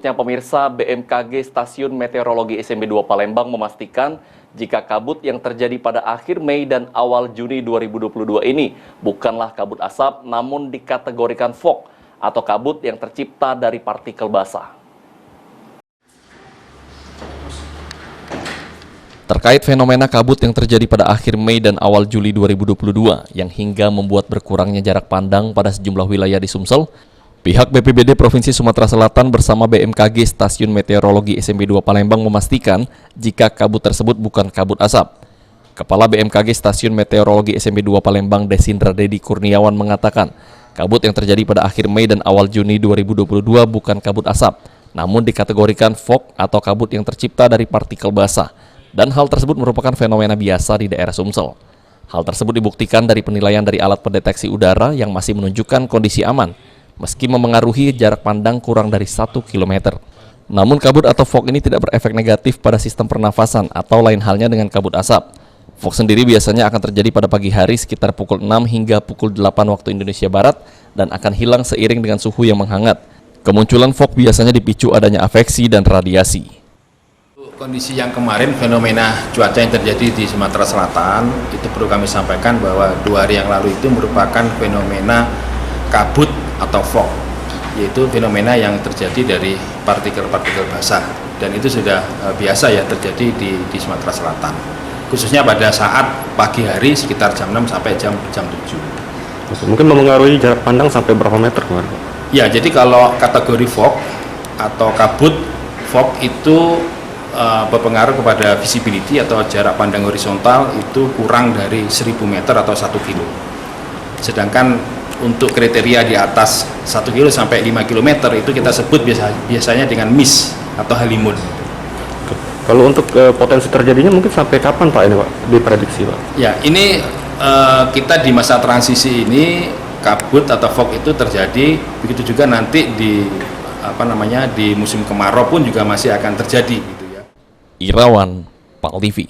berikutnya pemirsa, BMKG Stasiun Meteorologi SMB 2 Palembang memastikan jika kabut yang terjadi pada akhir Mei dan awal Juni 2022 ini bukanlah kabut asap namun dikategorikan fog atau kabut yang tercipta dari partikel basah. Terkait fenomena kabut yang terjadi pada akhir Mei dan awal Juli 2022 yang hingga membuat berkurangnya jarak pandang pada sejumlah wilayah di Sumsel, pihak BPBD Provinsi Sumatera Selatan bersama BMKG Stasiun Meteorologi SMB 2 Palembang memastikan jika kabut tersebut bukan kabut asap. Kepala BMKG Stasiun Meteorologi SMB 2 Palembang Desindra Dedi Kurniawan mengatakan, kabut yang terjadi pada akhir Mei dan awal Juni 2022 bukan kabut asap, namun dikategorikan fog atau kabut yang tercipta dari partikel basah, dan hal tersebut merupakan fenomena biasa di daerah Sumsel. Hal tersebut dibuktikan dari penilaian dari alat pendeteksi udara yang masih menunjukkan kondisi aman, meski memengaruhi jarak pandang kurang dari 1 km. Namun kabut atau fog ini tidak berefek negatif pada sistem pernafasan atau lain halnya dengan kabut asap. Fog sendiri biasanya akan terjadi pada pagi hari sekitar pukul 6 hingga pukul 8 waktu Indonesia Barat dan akan hilang seiring dengan suhu yang menghangat. Kemunculan fog biasanya dipicu adanya afeksi dan radiasi. Kondisi yang kemarin, fenomena cuaca yang terjadi di Sumatera Selatan, itu perlu kami sampaikan bahwa 2 hari yang lalu itu merupakan fenomena kabut atau fog, yaitu fenomena yang terjadi dari partikel-partikel basah, dan itu sudah biasa ya terjadi di Sumatera Selatan, khususnya pada saat pagi hari sekitar jam 6 sampai jam 7. Mungkin memengaruhi jarak pandang sampai berapa meter kemarin? Ya, jadi kalau kategori fog atau kabut, fog itu berpengaruh kepada visibility atau jarak pandang horizontal itu kurang dari 1000 meter atau 1 kilo. Sedangkan untuk kriteria di atas 1 kilo sampai 5 km itu kita sebut biasanya dengan mist atau halimun. Kalau untuk potensi terjadinya mungkin sampai kapan Pak ini Pak diprediksi Pak? Ya, ini kita di masa transisi ini kabut atau fog itu terjadi, begitu juga nanti di di musim kemarau pun juga masih akan terjadi gitu ya. Irawan, PAL TV.